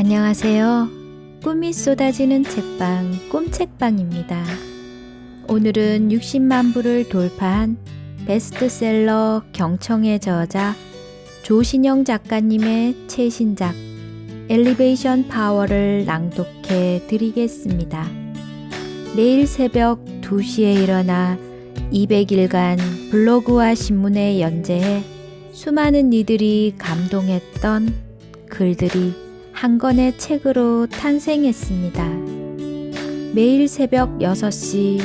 안녕하세요. 꿈이 쏟아지는 책방 꿈책방입니다. 오늘은 60만 부를 돌파한 베스트셀러 경청의 저자 조신영 작가님의 최신작 엘리베이션 파워를 낭독해 드리겠습니다. 매일 새벽 2시에 일어나 200일간 블로그와 신문에 연재해 수많은 이들이 감동했던 글들이 한 권의 책으로 탄생했습니다. 매일 새벽 6시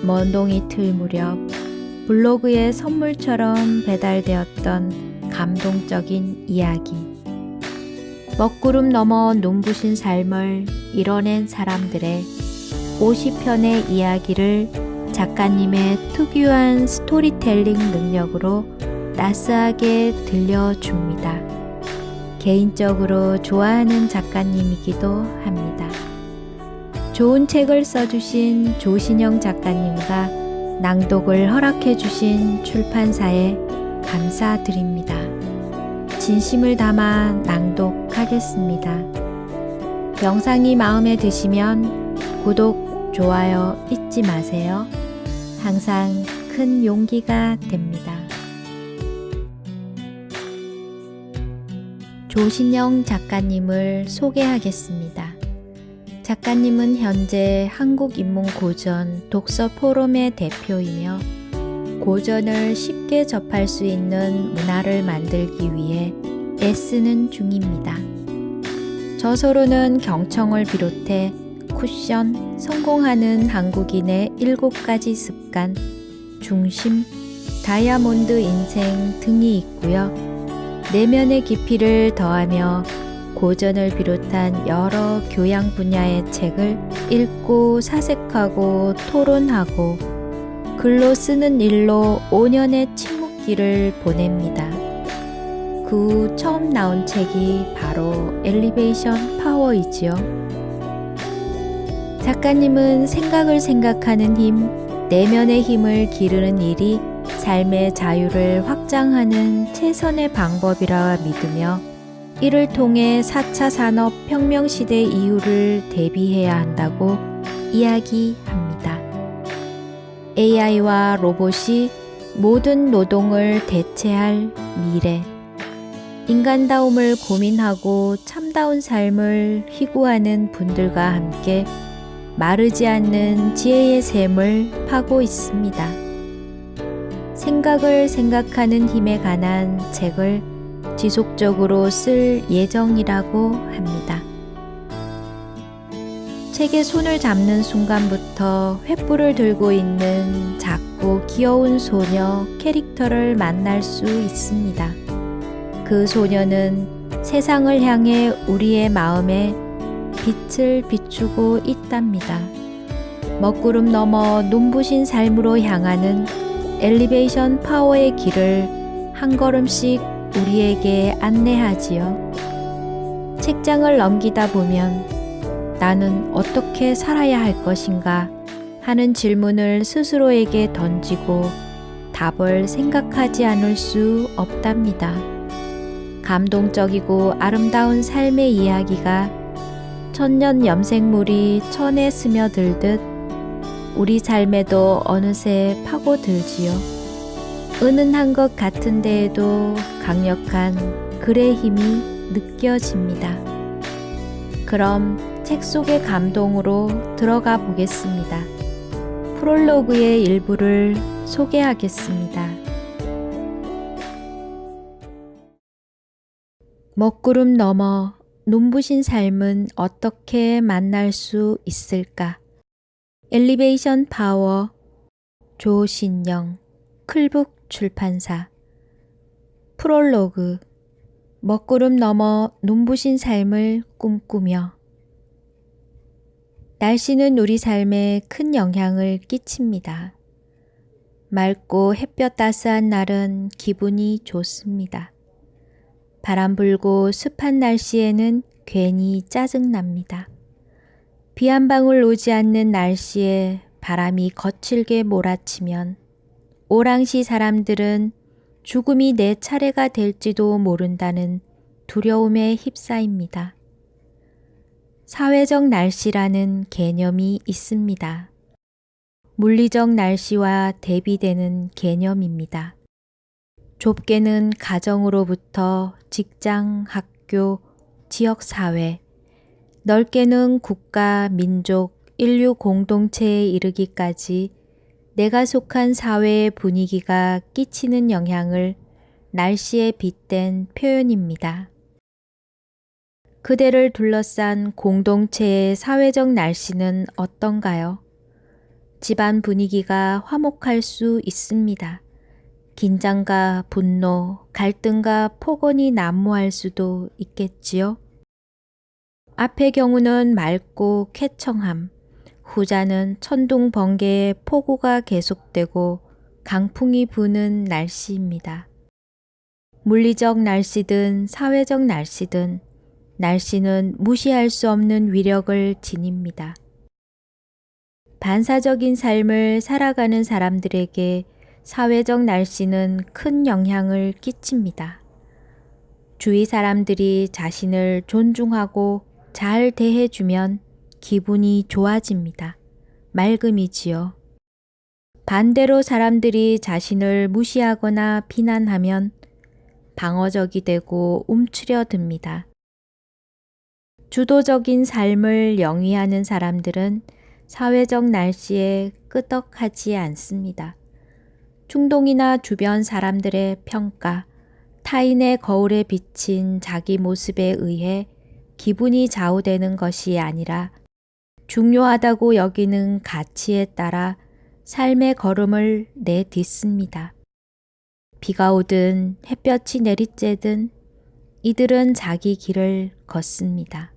먼동이 틀 무렵 블로그에 선물처럼 배달되었던 감동적인 이야기. 먹구름 넘어 눈부신 삶을 이뤄낸 사람들의 50편의 이야기를 작가님의 특유한 스토리텔링 능력으로 나스하게 들려줍니다. 개인적으로 좋아하는 작가님이기도 합니다. 좋은 책을 써주신 조신영 작가님과 낭독을 허락해주신 출판사에 감사드립니다. 진심을 담아 낭독하겠습니다. 영상이 마음에 드시면 구독, 좋아요 잊지 마세요. 항상 큰 용기가 됩니다. 조신영 작가님을 소개하겠습니다. 작가님은 현재 한국인문고전 독서포럼의 대표이며 고전을 쉽게 접할 수 있는 문화를 만들기 위해 애쓰는 중입니다. 저서로는 경청을 비롯해 쿠션, 성공하는 한국인의 7가지 습관, 중심, 다이아몬드 인생 등이 있고요. 내면의 깊이를 더하며 고전을 비롯한 여러 교양 분야의 책을 읽고 사색하고 토론하고 글로 쓰는 일로 5년의 침묵기를 보냅니다. 그 후 처음 나온 책이 바로 엘리베이션 파워이지요. 작가님은 생각을 생각하는 힘, 내면의 힘을 기르는 일이 삶의 자유를 확장하는 최선의 방법이라 믿으며 이를 통해 4차 산업혁명 시대 이후를 대비해야 한다고 이야기합니다. AI와 로봇이 모든 노동을 대체할 미래, 인간다움을 고민하고 참다운 삶을 희구하는 분들과 함께 마르지 않는 지혜의 샘을 파고 있습니다. 생각을 생각하는 힘에 관한 책을 지속적으로 쓸 예정이라고 합니다. 책에 손을 잡는 순간부터 횃불을 들고 있는 작고 귀여운 소녀 캐릭터를 만날 수 있습니다. 그 소녀는 세상을 향해 우리의 마음에 빛을 비추고 있답니다. 먹구름 넘어 눈부신 삶으로 향하는 엘리베이션 파워의 길을 한 걸음씩 우리에게 안내하지요. 책장을 넘기다 보면 나는 어떻게 살아야 할 것인가 하는 질문을 스스로에게 던지고 답을 생각하지 않을 수 없답니다. 감동적이고 아름다운 삶의 이야기가 천년 염색물이 천에 스며들듯 우리 삶에도 어느새 파고들지요. 은은한 것 같은데에도 강력한 글의 힘이 느껴집니다. 그럼 책 속의 감동으로 들어가 보겠습니다. 프롤로그의 일부를 소개하겠습니다. 먹구름 넘어 눈부신 삶은 어떻게 만날 수 있을까? 엘리베이션 파워 조신영 클북 출판사 프롤로그 먹구름 넘어 눈부신 삶을 꿈꾸며 날씨는 우리 삶에 큰 영향을 끼칩니다. 맑고 햇볕 따스한 날은 기분이 좋습니다. 바람 불고 습한 날씨에는 괜히 짜증납니다. 비 한 방울 오지 않는 날씨에 바람이 거칠게 몰아치면 오랑시 사람들은 죽음이 내 차례가 될지도 모른다는 두려움에 휩싸입니다. 사회적 날씨라는 개념이 있습니다. 물리적 날씨와 대비되는 개념입니다. 좁게는 가정으로부터 직장, 학교, 지역사회, 넓게는 국가, 민족, 인류 공동체에 이르기까지 내가 속한 사회의 분위기가 끼치는 영향을 날씨에 빗댄 표현입니다. 그대를 둘러싼 공동체의 사회적 날씨는 어떤가요? 집안 분위기가 화목할 수 있습니다. 긴장과 분노, 갈등과 폭언이 난무할 수도 있겠지요. 앞의 경우는 맑고 쾌청함, 후자는 천둥 번개의 폭우가 계속되고 강풍이 부는 날씨입니다. 물리적 날씨든 사회적 날씨든 날씨는 무시할 수 없는 위력을 지닙니다. 반사적인 삶을 살아가는 사람들에게 사회적 날씨는 큰 영향을 끼칩니다. 주위 사람들이 자신을 존중하고 잘 대해주면 기분이 좋아집니다. 맑음이지요. 반대로 사람들이 자신을 무시하거나 비난하면 방어적이 되고 움츠려듭니다. 주도적인 삶을 영위하는 사람들은 사회적 날씨에 끄떡하지 않습니다. 충동이나 주변 사람들의 평가, 타인의 거울에 비친 자기 모습에 의해 기분이 좌우되는 것이 아니라 중요하다고 여기는 가치에 따라 삶의 걸음을 내딛습니다. 비가 오든 햇볕이 내리쬐든 이들은 자기 길을 걷습니다.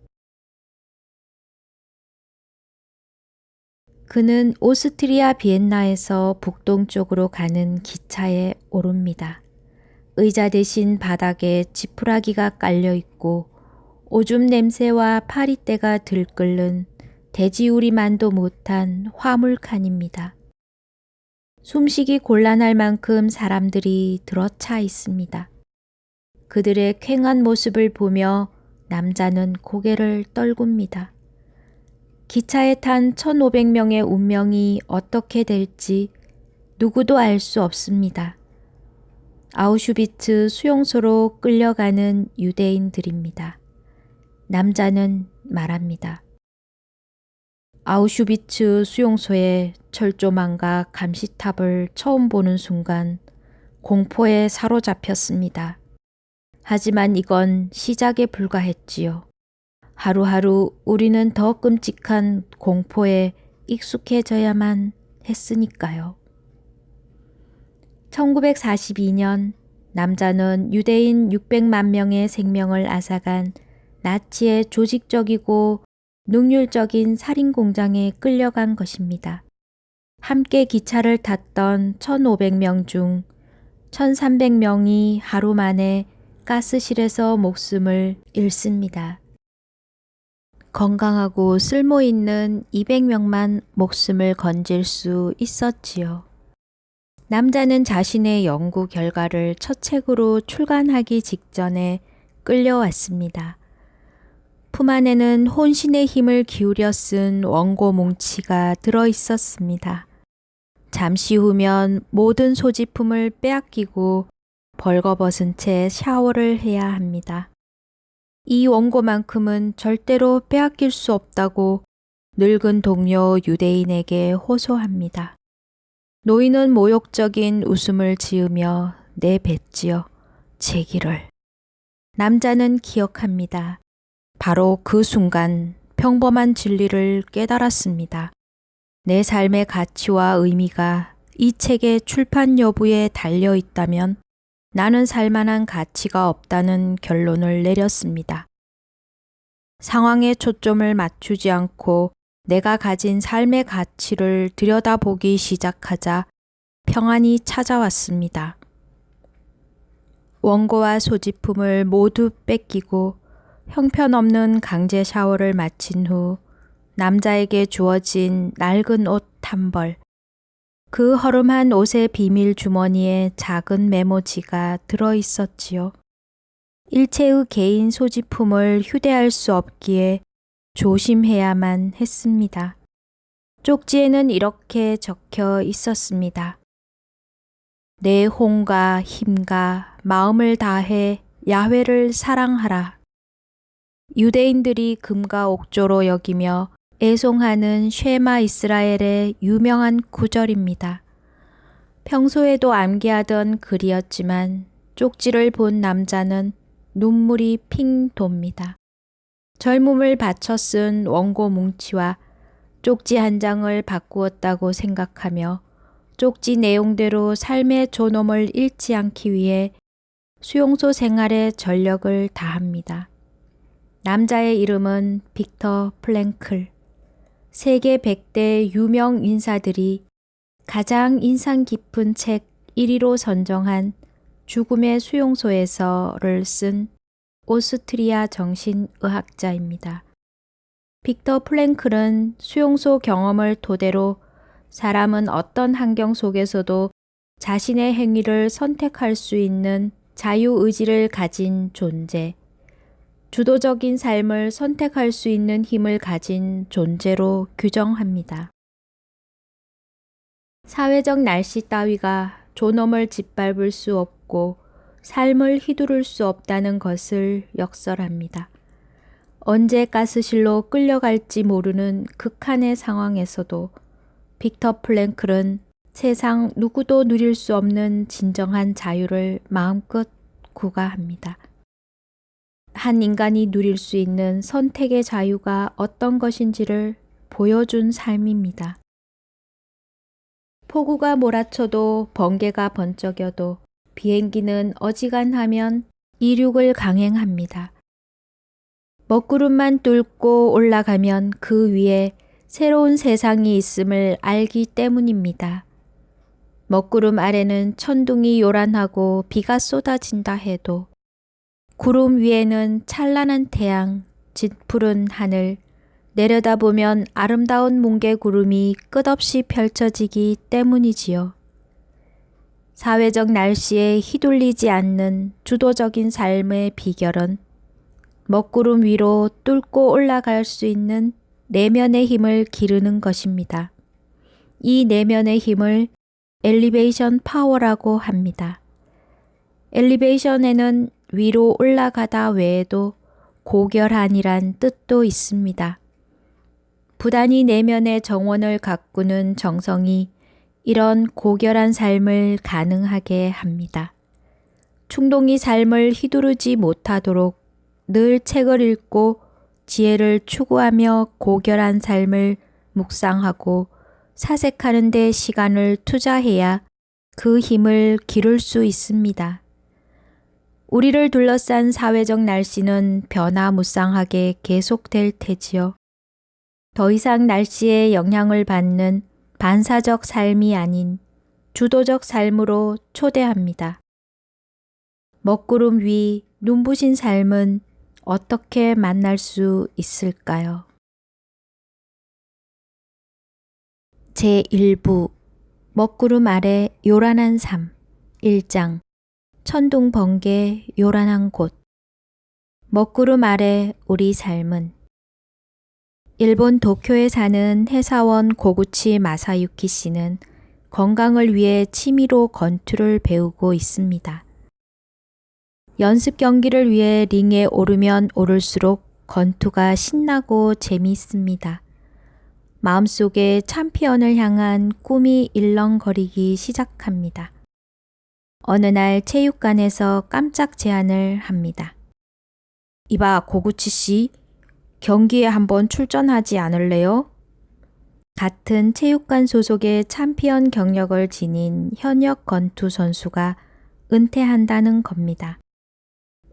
그는 오스트리아 비엔나에서 북동쪽으로 가는 기차에 오릅니다. 의자 대신 바닥에 지푸라기가 깔려 있고 오줌 냄새와 파리떼가 들끓는 돼지우리만도 못한 화물칸입니다. 숨쉬기 곤란할 만큼 사람들이 들어차 있습니다. 그들의 쾌한 모습을 보며 남자는 고개를 떨굽니다. 기차에 탄 1,500명의 운명이 어떻게 될지 누구도 알 수 없습니다. 아우슈비츠 수용소로 끌려가는 유대인들입니다. 남자는 말합니다. 아우슈비츠 수용소의 철조망과 감시탑을 처음 보는 순간 공포에 사로잡혔습니다. 하지만 이건 시작에 불과했지요. 하루하루 우리는 더 끔찍한 공포에 익숙해져야만 했으니까요. 1942년 남자는 유대인 600만 명의 생명을 앗아간 나치의 조직적이고 능률적인 살인 공장에 끌려간 것입니다. 함께 기차를 탔던 1,500명 중 1,300명이 하루 만에 가스실에서 목숨을 잃습니다. 건강하고 쓸모있는 200명만 목숨을 건질 수 있었지요. 남자는 자신의 연구 결과를 첫 책으로 출간하기 직전에 끌려왔습니다. 품 안에는 혼신의 힘을 기울여 쓴 원고 뭉치가 들어 있었습니다. 잠시 후면 모든 소지품을 빼앗기고 벌거벗은 채 샤워를 해야 합니다. 이 원고만큼은 절대로 빼앗길 수 없다고 늙은 동료 유대인에게 호소합니다. 노인은 모욕적인 웃음을 지으며 내뱉지요. 제기를. 남자는 기억합니다. 바로 그 순간 평범한 진리를 깨달았습니다. 내 삶의 가치와 의미가 이 책의 출판 여부에 달려 있다면 나는 살만한 가치가 없다는 결론을 내렸습니다. 상황에 초점을 맞추지 않고 내가 가진 삶의 가치를 들여다보기 시작하자 평안이 찾아왔습니다. 원고와 소지품을 모두 뺏기고 형편없는 강제 샤워를 마친 후 남자에게 주어진 낡은 옷 한 벌, 그 허름한 옷의 비밀 주머니에 작은 메모지가 들어 있었지요. 일체의 개인 소지품을 휴대할 수 없기에 조심해야만 했습니다. 쪽지에는 이렇게 적혀 있었습니다. 내 혼과 힘과 마음을 다해 야훼를 사랑하라. 유대인들이 금과 옥조로 여기며 애송하는 쉐마 이스라엘의 유명한 구절입니다. 평소에도 암기하던 글이었지만 쪽지를 본 남자는 눈물이 핑 돕니다. 젊음을 바쳐 쓴 원고 뭉치와 쪽지 한 장을 바꾸었다고 생각하며 쪽지 내용대로 삶의 존엄을 잃지 않기 위해 수용소 생활에 전력을 다합니다. 남자의 이름은 빅터 프랭클. 세계 100대 유명 인사들이 가장 인상 깊은 책 1위로 선정한 죽음의 수용소에서를 쓴 오스트리아 정신의학자입니다. 빅터 프랭클은 수용소 경험을 토대로 사람은 어떤 환경 속에서도 자신의 행위를 선택할 수 있는 자유의지를 가진 존재, 주도적인 삶을 선택할 수 있는 힘을 가진 존재로 규정합니다. 사회적 날씨 따위가 존엄을 짓밟을 수 없고 삶을 휘두를 수 없다는 것을 역설합니다. 언제 가스실로 끌려갈지 모르는 극한의 상황에서도 빅터 프랭클은 세상 누구도 누릴 수 없는 진정한 자유를 마음껏 구가합니다. 한 인간이 누릴 수 있는 선택의 자유가 어떤 것인지를 보여준 삶입니다. 폭우가 몰아쳐도 번개가 번쩍여도 비행기는 어지간하면 이륙을 강행합니다. 먹구름만 뚫고 올라가면 그 위에 새로운 세상이 있음을 알기 때문입니다. 먹구름 아래는 천둥이 요란하고 비가 쏟아진다 해도 구름 위에는 찬란한 태양, 짙푸른 하늘, 내려다보면 아름다운 뭉게구름이 끝없이 펼쳐지기 때문이지요. 사회적 날씨에 휘둘리지 않는 주도적인 삶의 비결은 먹구름 위로 뚫고 올라갈 수 있는 내면의 힘을 기르는 것입니다. 이 내면의 힘을 엘리베이션 파워라고 합니다. 엘리베이션에는 위로 올라가다 외에도 고결한이란 뜻도 있습니다. 부단히 내면의 정원을 가꾸는 정성이 이런 고결한 삶을 가능하게 합니다. 충동이 삶을 휘두르지 못하도록 늘 책을 읽고 지혜를 추구하며 고결한 삶을 묵상하고 사색하는 데 시간을 투자해야 그 힘을 기를 수 있습니다. 우리를 둘러싼 사회적 날씨는 변화무쌍하게 계속될 테지요. 더 이상 날씨에 영향을 받는 반사적 삶이 아닌 주도적 삶으로 초대합니다. 먹구름 위 눈부신 삶은 어떻게 만날 수 있을까요? 제1부 먹구름 아래 요란한 삶 1장 천둥 번개 요란한 곳 먹구름 아래 우리 삶은 일본 도쿄에 사는 회사원 고구치 마사유키 씨는 건강을 위해 취미로 권투를 배우고 있습니다. 연습 경기를 위해 링에 오르면 오를수록 권투가 신나고 재미있습니다. 마음속에 챔피언을 향한 꿈이 일렁거리기 시작합니다. 어느 날 체육관에서 깜짝 제안을 합니다. 이봐 고구치 씨, 경기에 한번 출전하지 않을래요? 같은 체육관 소속의 챔피언 경력을 지닌 현역 권투 선수가 은퇴한다는 겁니다.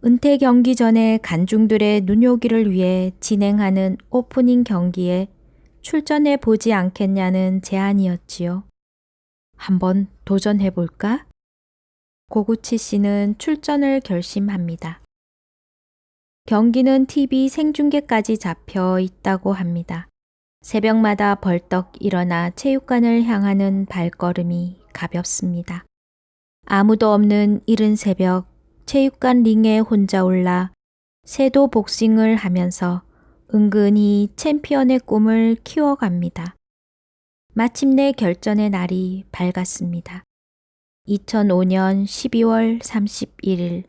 은퇴 경기 전에 관중들의 눈요기를 위해 진행하는 오프닝 경기에 출전해 보지 않겠냐는 제안이었지요. 한번 도전해 볼까? 고구치 씨는 출전을 결심합니다. 경기는 TV 생중계까지 잡혀 있다고 합니다. 새벽마다 벌떡 일어나 체육관을 향하는 발걸음이 가볍습니다. 아무도 없는 이른 새벽 체육관 링에 혼자 올라 섀도우 복싱을 하면서 은근히 챔피언의 꿈을 키워갑니다. 마침내 결전의 날이 밝았습니다. 2005년 12월 31일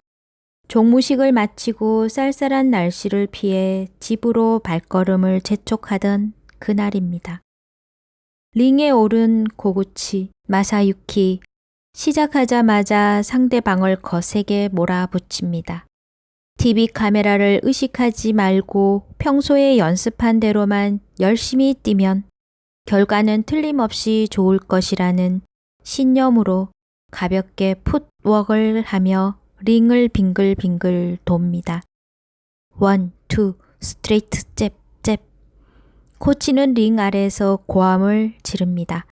종무식을 마치고 쌀쌀한 날씨를 피해 집으로 발걸음을 재촉하던 그날입니다. 링에 오른 고구치 마사유키 시작하자마자 상대방을 거세게 몰아붙입니다. TV 카메라를 의식하지 말고 평소에 연습한 대로만 열심히 뛰면 결과는 틀림없이 좋을 것이라는 신념으로 가볍게 풋워크를 하며 링을 빙글빙글 돕니다. 1, 2, 스트레이트 잽, 잽. 코치는 링 아래에서 고함을 지릅니다.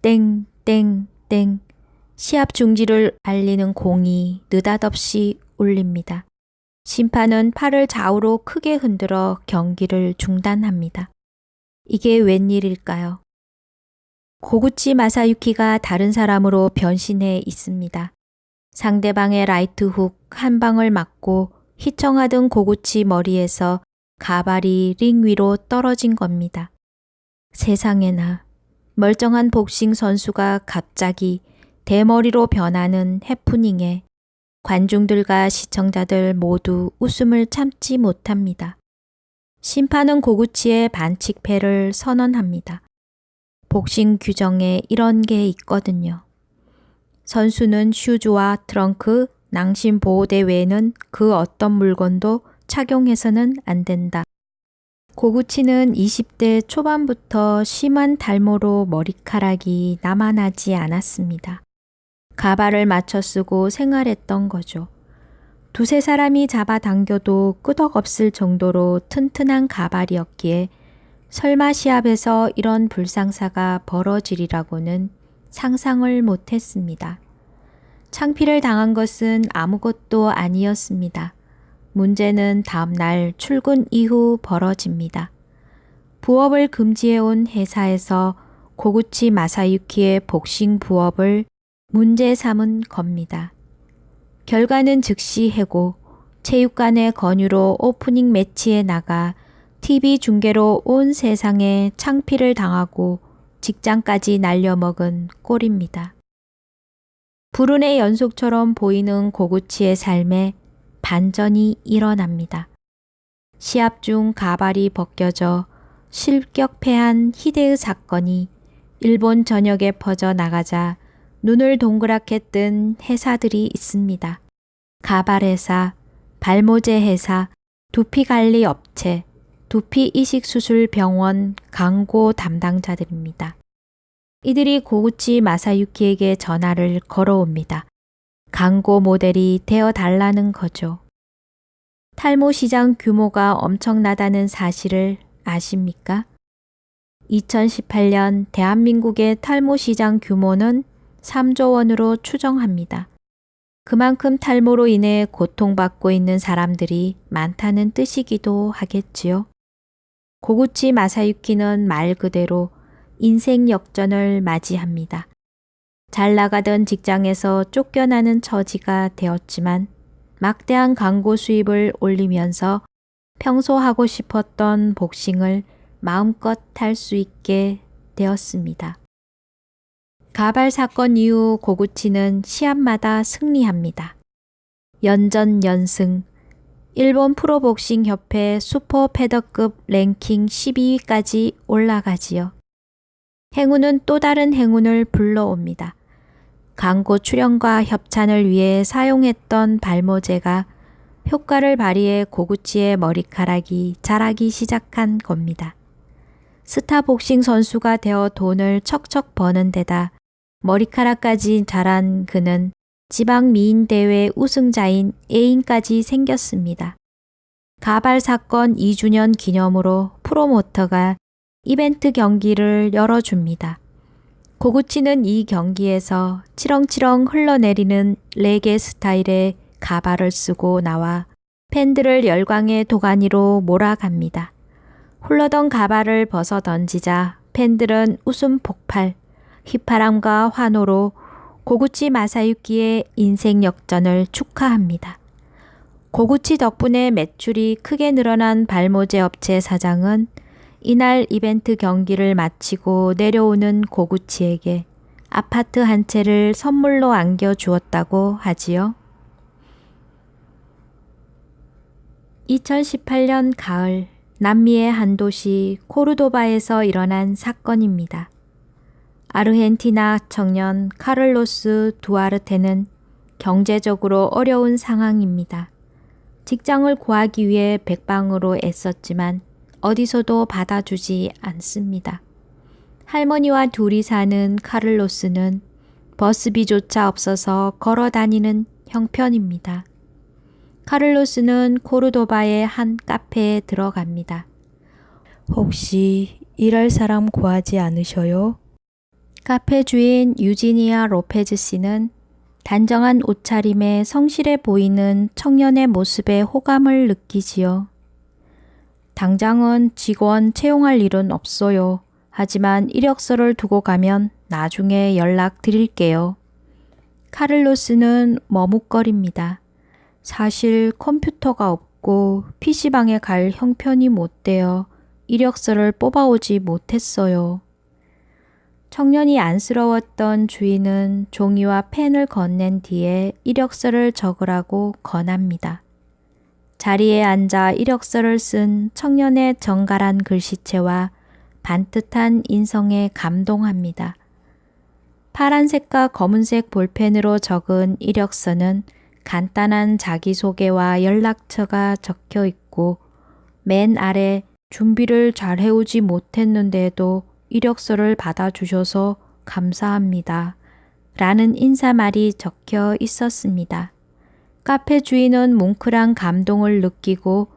땡, 땡, 땡. 시합 중지를 알리는 공이 느닷없이 울립니다. 심판은 팔을 좌우로 크게 흔들어 경기를 중단합니다. 이게 웬일일까요? 고구치 마사유키가 다른 사람으로 변신해 있습니다. 상대방의 라이트 훅 한 방을 맞고 휘청하던 고구치 머리에서 가발이 링 위로 떨어진 겁니다. 세상에나 멀쩡한 복싱 선수가 갑자기 대머리로 변하는 해프닝에 관중들과 시청자들 모두 웃음을 참지 못합니다. 심판은 고구치의 반칙패를 선언합니다. 복싱 규정에 이런 게 있거든요. 선수는 슈즈와 트렁크, 낭심 보호대 외에는 그 어떤 물건도 착용해서는 안 된다. 고구치는 20대 초반부터 심한 탈모로 머리카락이 남아나지 않았습니다. 가발을 맞춰 쓰고 생활했던 거죠. 두세 사람이 잡아당겨도 끄덕없을 정도로 튼튼한 가발이었기에 설마 시합에서 이런 불상사가 벌어지리라고는 상상을 못했습니다. 창피를 당한 것은 아무것도 아니었습니다. 문제는 다음날 출근 이후 벌어집니다. 부업을 금지해온 회사에서 고구치 마사유키의 복싱 부업을 문제 삼은 겁니다. 결과는 즉시 해고, 체육관의 권유로 오프닝 매치에 나가 TV 중계로 온 세상에 창피를 당하고 직장까지 날려먹은 꼴입니다. 불운의 연속처럼 보이는 고구치의 삶에 반전이 일어납니다. 시합 중 가발이 벗겨져 실격패한 히데의 사건이 일본 전역에 퍼져 나가자 눈을 동그랗게 뜬 회사들이 있습니다. 가발회사, 발모제 회사, 두피관리 업체, 두피 이식수술 병원 광고 담당자들입니다. 이들이 고구치 마사유키에게 전화를 걸어옵니다. 광고 모델이 되어달라는 거죠. 탈모 시장 규모가 엄청나다는 사실을 아십니까? 2018년 대한민국의 탈모 시장 규모는 3조 원으로 추정합니다. 그만큼 탈모로 인해 고통받고 있는 사람들이 많다는 뜻이기도 하겠지요. 고구치 마사유키는 말 그대로 인생 역전을 맞이합니다. 잘 나가던 직장에서 쫓겨나는 처지가 되었지만 막대한 광고 수입을 올리면서 평소 하고 싶었던 복싱을 마음껏 할 수 있게 되었습니다. 가발 사건 이후 고구치는 시합마다 승리합니다. 연전연승, 일본 프로복싱 협회 슈퍼 패더급 랭킹 12위까지 올라가지요. 행운은 또 다른 행운을 불러옵니다. 광고 출연과 협찬을 위해 사용했던 발모제가 효과를 발휘해 고구치의 머리카락이 자라기 시작한 겁니다. 스타 복싱 선수가 되어 돈을 척척 버는 데다 머리카락까지 자란 그는 지방 미인 대회 우승자인 애인까지 생겼습니다. 가발 사건 2주년 기념으로 프로모터가 이벤트 경기를 열어줍니다. 고구치는 이 경기에서 치렁치렁 흘러내리는 레게 스타일의 가발을 쓰고 나와 팬들을 열광의 도가니로 몰아갑니다. 훌러던 가발을 벗어 던지자 팬들은 웃음 폭발, 휘파람과 환호로 고구치 마사유키의 인생 역전을 축하합니다. 고구치 덕분에 매출이 크게 늘어난 발모제 업체 사장은 이날 이벤트 경기를 마치고 내려오는 고구치에게 아파트 한 채를 선물로 안겨주었다고 하지요. 2018년 가을, 남미의 한 도시 코르도바에서 일어난 사건입니다. 아르헨티나 청년 카를로스 두아르테는 경제적으로 어려운 상황입니다. 직장을 구하기 위해 백방으로 애썼지만 어디서도 받아주지 않습니다. 할머니와 둘이 사는 카를로스는 버스비조차 없어서 걸어 다니는 형편입니다. 카를로스는 코르도바의 한 카페에 들어갑니다. 혹시 일할 사람 구하지 않으셔요? 카페 주인 유지니아 로페즈 씨는 단정한 옷차림에 성실해 보이는 청년의 모습에 호감을 느끼지요. 당장은 직원 채용할 일은 없어요. 하지만 이력서를 두고 가면 나중에 연락드릴게요. 카를로스는 머뭇거립니다. 사실 컴퓨터가 없고 PC방에 갈 형편이 못 되어 이력서를 뽑아오지 못했어요. 청년이 안쓰러웠던 주인은 종이와 펜을 건넨 뒤에 이력서를 적으라고 권합니다. 자리에 앉아 이력서를 쓴 청년의 정갈한 글씨체와 반듯한 인성에 감동합니다. 파란색과 검은색 볼펜으로 적은 이력서는 간단한 자기소개와 연락처가 적혀 있고 맨 아래 준비를 잘 해오지 못했는데도 이력서를 받아주셔서 감사합니다. 라는 인사말이 적혀 있었습니다. 카페 주인은 뭉클한 감동을 느끼고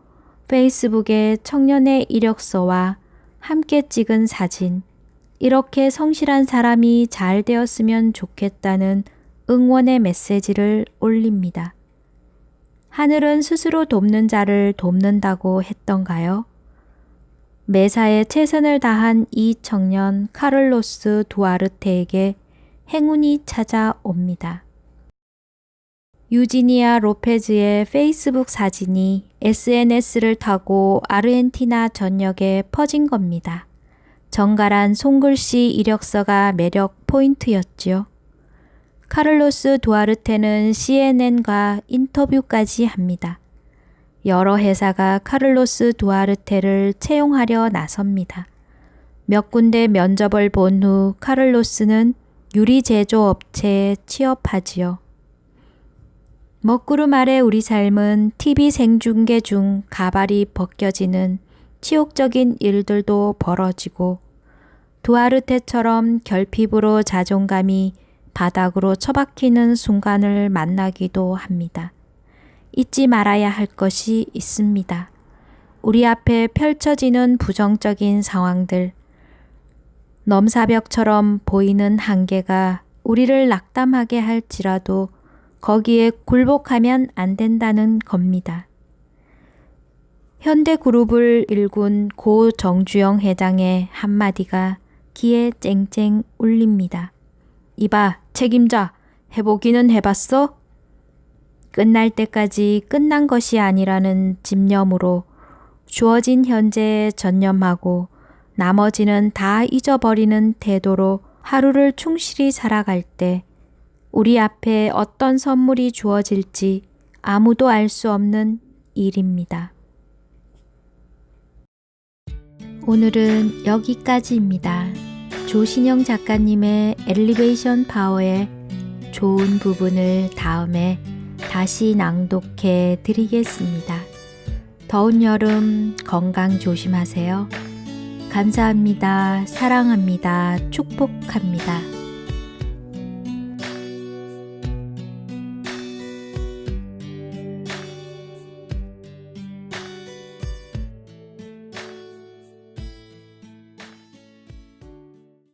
페이스북에 청년의 이력서와 함께 찍은 사진, 이렇게 성실한 사람이 잘 되었으면 좋겠다는 응원의 메시지를 올립니다. 하늘은 스스로 돕는 자를 돕는다고 했던가요? 매사에 최선을 다한 이 청년 카를로스 두아르테에게 행운이 찾아옵니다. 유지니아 로페즈의 페이스북 사진이 SNS를 타고 아르헨티나 전역에 퍼진 겁니다. 정갈한 손글씨 이력서가 매력 포인트였지요. 카를로스 두아르테는 CNN과 인터뷰까지 합니다. 여러 회사가 카를로스 두아르테를 채용하려 나섭니다. 몇 군데 면접을 본 후 카를로스는 유리 제조 업체에 취업하지요. 먹구름 아래 우리 삶은 TV 생중계 중 가발이 벗겨지는 치욕적인 일들도 벌어지고 두아르테처럼 결핍으로 자존감이 바닥으로 처박히는 순간을 만나기도 합니다. 잊지 말아야 할 것이 있습니다. 우리 앞에 펼쳐지는 부정적인 상황들, 넘사벽처럼 보이는 한계가 우리를 낙담하게 할지라도 거기에 굴복하면 안 된다는 겁니다. 현대그룹을 일군 고 정주영 회장의 한마디가 귀에 쨍쨍 울립니다. 이봐, 책임자, 해보기는 해봤어? 끝날 때까지 끝난 것이 아니라는 집념으로 주어진 현재에 전념하고 나머지는 다 잊어버리는 태도로 하루를 충실히 살아갈 때 우리 앞에 어떤 선물이 주어질지 아무도 알 수 없는 일입니다. 오늘은 여기까지입니다. 조신영 작가님의 엘리베이션 파워의 좋은 부분을 다음에 다시 낭독해 드리겠습니다. 더운 여름 건강 조심하세요. 감사합니다. 사랑합니다. 축복합니다.